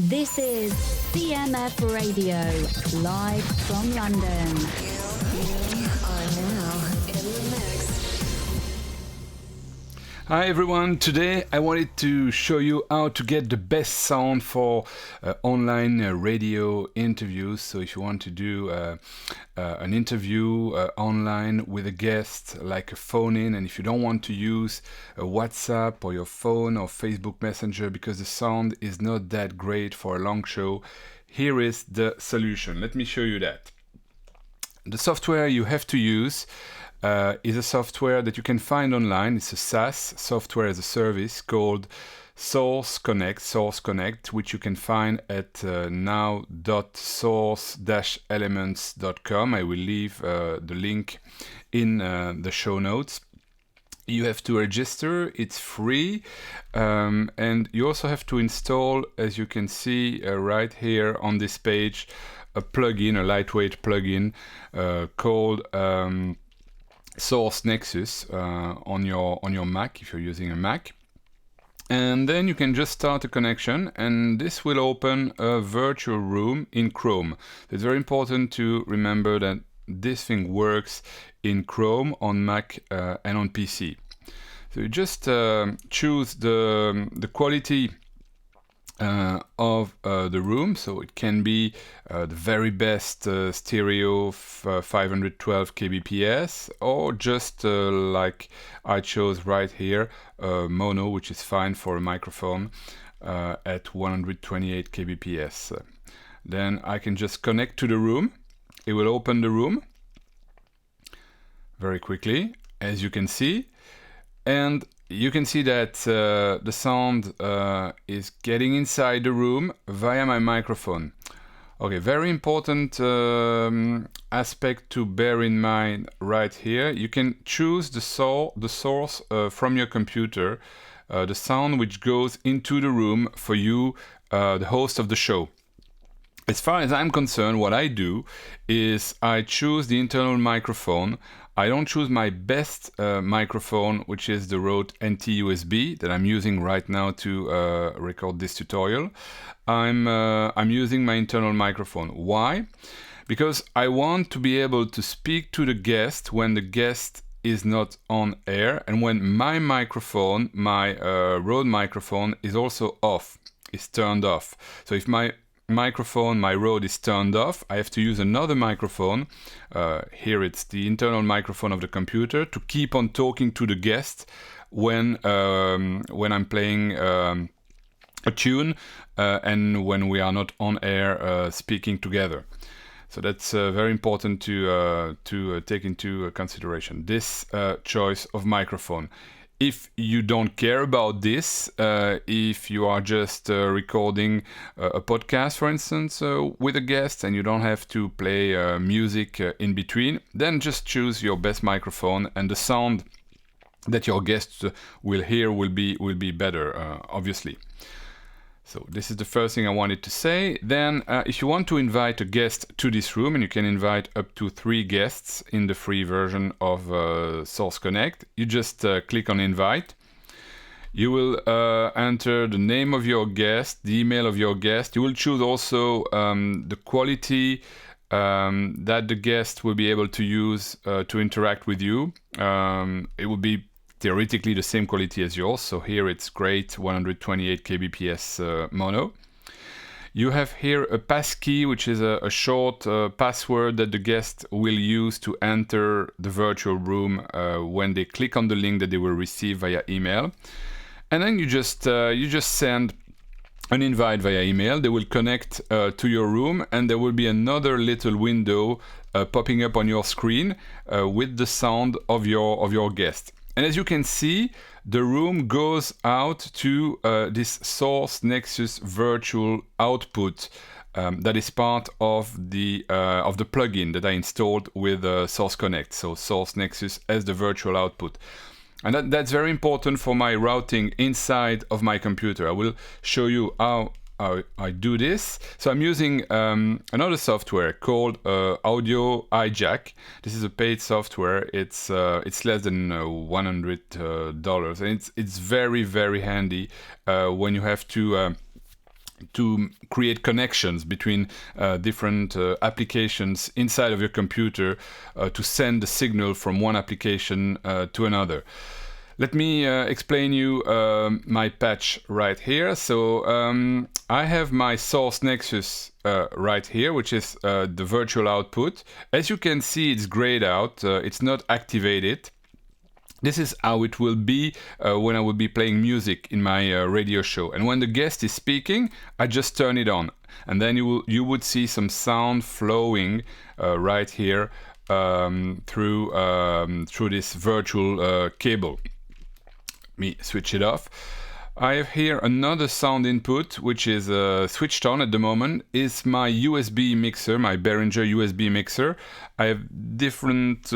This is CMF Radio, live from London. You are now in the mix. Hi everyone, today I wanted to show you how to get the best sound for online radio interviews. So if you want to do an interview online with a guest, like a phone-in, and if you don't want to use a WhatsApp or your phone or Facebook Messenger because the sound is not that great for a long show, here is the solution. Let me show you that. The software you have to use is a software that you can find online. It's a SaaS, software as a service, called Source Connect, which you can find at now.source-elements.com. I will leave the link in the show notes. You have to register, it's free, and you also have to install, as you can see right here on this page, a plugin, a lightweight plugin called Source Nexus on your Mac if you're using a Mac. And then you can just start a connection, and this will open a virtual room in Chrome. It's very important to remember that this thing works in Chrome, on Mac, and on PC. So you just choose the quality of the room, so it can be the very best stereo 512 kbps, or just like I chose right here, mono, which is fine for a microphone at 128 kbps. Then I can just connect to the room. It will open the room very quickly, as you can see, and you can see that the sound is getting inside the room via my microphone. Okay, very important aspect to bear in mind right here. You can choose the source from your computer, the sound which goes into the room for you, the host of the show. As far as I'm concerned, what I do is I choose the internal microphone. I don't choose my best microphone, which is the Rode NT-USB that I'm using right now to record this tutorial. I'm using my internal microphone. Why? Because I want to be able to speak to the guest when the guest is not on air, and when my microphone, my Rode microphone, is also off, is turned off. So if my microphone, my Rode, is turned off, I have to use another microphone. Here it's the internal microphone of the computer to keep on talking to the guest when I'm playing a tune and when we are not on air speaking together. So that's very important to take into consideration, this choice of microphone. If you don't care about this, if you are just recording a podcast, for instance, with a guest, and you don't have to play music in between, then just choose your best microphone, and the sound that your guests will hear will be better, obviously. So this is the first thing I wanted to say. Then if you want to invite a guest to this room, and you can invite up to 3 guests in the free version of Source Connect, you just click on invite. You will enter the name of your guest, the email of your guest. You will choose also the quality that the guest will be able to use to interact with you. It will be theoretically the same quality as yours. So here it's great, 128 kbps mono. You have here a passkey, which is a short password that the guest will use to enter the virtual room when they click on the link that they will receive via email. And then you just send an invite via email. They will connect to your room, and there will be another little window popping up on your screen with the sound of your guest. And as you can see, the room goes out to this Source Nexus virtual output that is part of the plugin that I installed with Source Connect. So Source Nexus as the virtual output. And that's very important for my routing inside of my computer. I will show you how I do this. So I'm using another software called Audio Hijack. This is a paid software. It's less than $100, and it's very, very handy when you have to create connections between different applications inside of your computer to send the signal from one application to another. Let me explain you my patch right here. So I have my source Nexus right here, which is the virtual output. As you can see, it's grayed out. It's not activated. This is how it will be when I will be playing music in my radio show. And when the guest is speaking, I just turn it on. And then you would see some sound flowing right here through this virtual cable. Let me switch it off. I have here another sound input, which is switched on at the moment, is my USB mixer, my Behringer USB mixer. I have different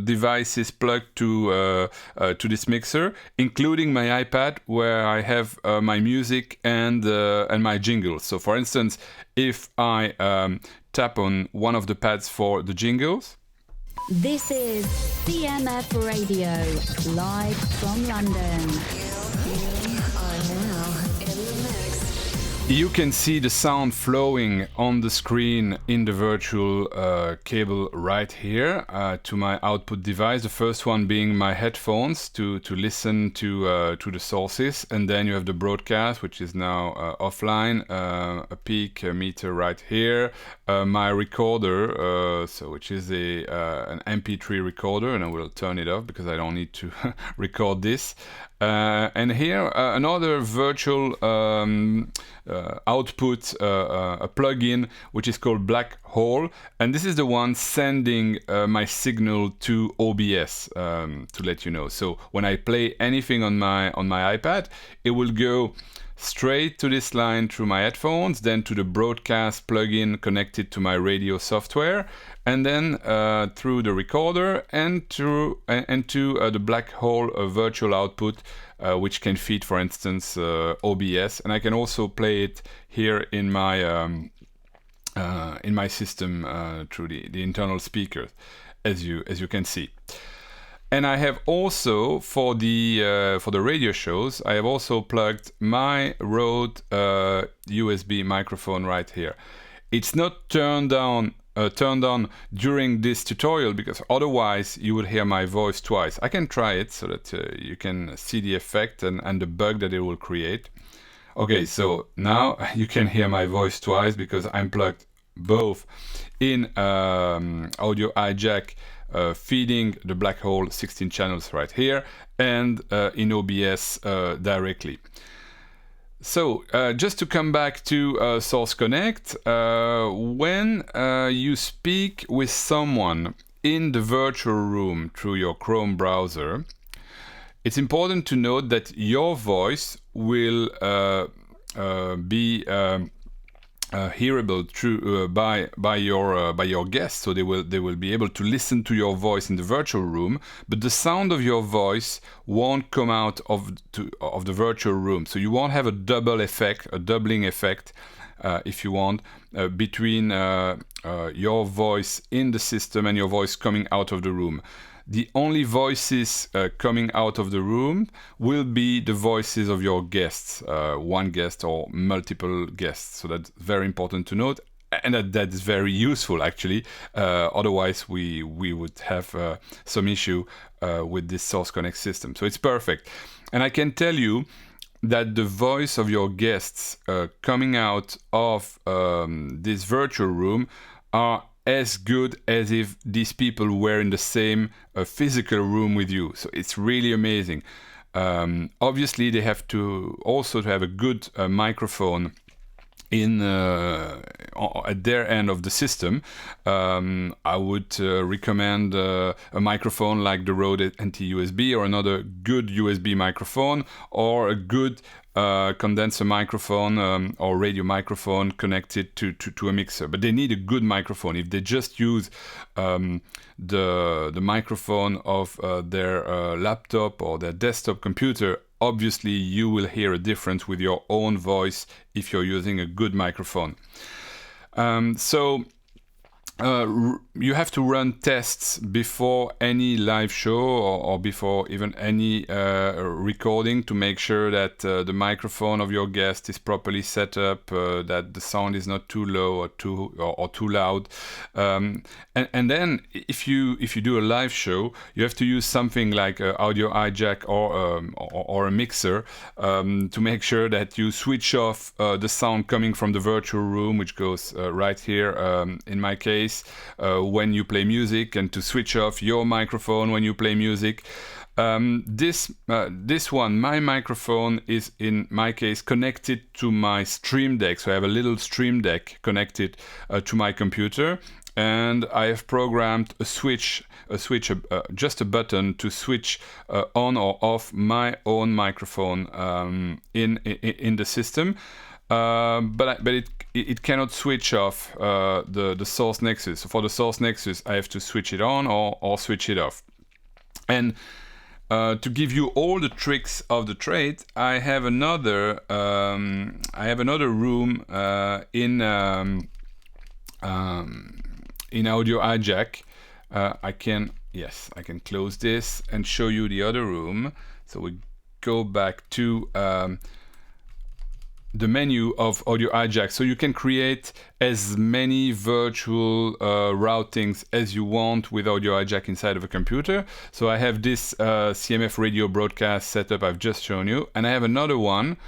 devices plugged to this mixer, including my iPad, where I have my music and my jingles. So, for instance, if I tap on one of the pads for the jingles. This is CMF Radio, live from London. You can see the sound flowing on the screen in the virtual cable right here to my output device. The first one being my headphones to listen to the sources, and then you have the broadcast, which is now offline. A peak meter right here. My recorder, which is an MP3 recorder, and I will turn it off because I don't need to record this. And here another virtual output, a plugin which is called Black Hole, and this is the one sending my signal to OBS, to let you know. So when I play anything on my iPad, it will go straight to this line through my headphones, then to the broadcast plugin connected to my radio software, and then through the recorder and to the Black Hole virtual output, which can feed, for instance, OBS, and I can also play it here in my system through the internal speakers, as you can see. And I have also, for the radio shows, I have also plugged my Rode USB microphone right here. It's not turned on during this tutorial because otherwise you would hear my voice twice. I can try it so that you can see the effect and the bug that it will create. Okay, so now you can hear my voice twice because I'm plugged both in audio hijack, feeding the Black Hole 16 channels right here, and in OBS directly. So just to come back to Source Connect, when you speak with someone in the virtual room through your Chrome browser, it's important to note that your voice will be hearable through by your guests, so they will be able to listen to your voice in the virtual room, but the sound of your voice won't come out of the virtual room, so you won't have a doubling effect, if you want, between your voice in the system and your voice coming out of the room. The only voices coming out of the room will be the voices of your guests, one guest or multiple guests. So that's very important to note, and that is very useful actually. Otherwise, we would have some issue with this Source Connect system. So it's perfect, and I can tell you that the voice of your guests coming out of this virtual room are as good as if these people were in the same physical room with you. So it's really amazing. Obviously, they have to have a good microphone at their end of the system. I would recommend a microphone like the Rode NT-USB or another good USB microphone, or a good condenser microphone or radio microphone connected to a mixer. But they need a good microphone. If they just use the microphone of their laptop or their desktop computer, obviously you will hear a difference with your own voice if you're using a good microphone. So you have to run tests before any live show or before even any recording to make sure that the microphone of your guest is properly set up, that the sound is not too low or too loud. And then if you do a live show, you have to use something like audio hijack or a mixer to make sure that you switch off the sound coming from the virtual room, which goes right here in my case. When you play music, and to switch off your microphone when you play music. This one, my microphone, is in my case connected to my Stream Deck. So I have a little Stream Deck connected to my computer, and I have programmed just a button to switch on or off my own microphone in the system. But it cannot switch off the Source Nexus. So for the Source Nexus, I have to switch it on or switch it off. And to give you all the tricks of the trade, I have another room in Audio Hijack. I can close this and show you the other room. So we go back to the menu of Audio Hijack, so you can create as many virtual routings as you want with Audio Hijack inside of a computer. So I have this CMF radio broadcast setup I've just shown you, and I have another one,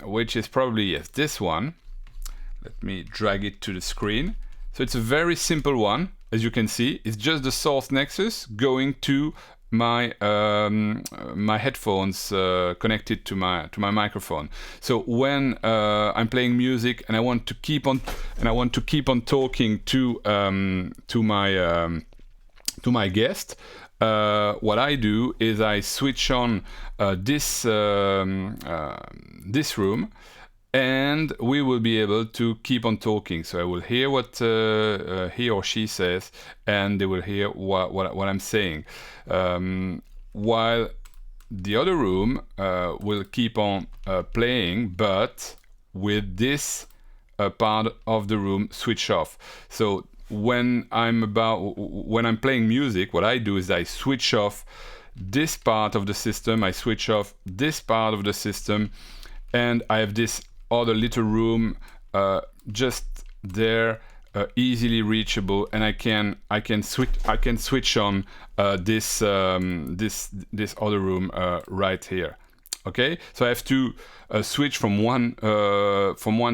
which is probably this one. Let me drag it to the screen. So it's a very simple one, as you can see. It's just the Source Nexus going to my my headphones connected to my microphone. So when I'm playing music and I want to keep on talking to my guest, what I do is I switch on this room, and we will be able to keep on talking. So I will hear what he or she says, and they will hear what I'm saying. While the other room will keep on playing, but with this part of the room switch off. So when I'm playing music, what I do is I switch off this part of the system, I switch off this part of the system, and I have this other little room just there, easily reachable, and I can switch on this other room right here. Okay, so I have to switch from one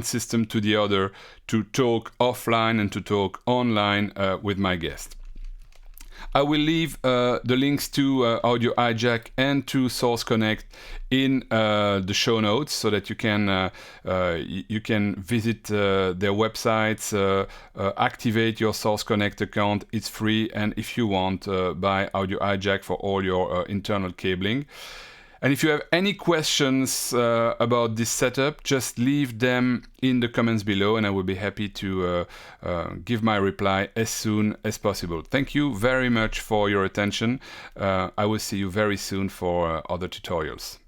system to the other to talk offline and to talk online with my guest. I will leave the links to Audio Hijack and to Source Connect in the show notes, so that you can visit their websites, activate your Source Connect account. It's free, and if you want, buy Audio Hijack for all your internal cabling. And if you have any questions about this setup, just leave them in the comments below, and I will be happy to give my reply as soon as possible. Thank you very much for your attention. I will see you very soon for other tutorials.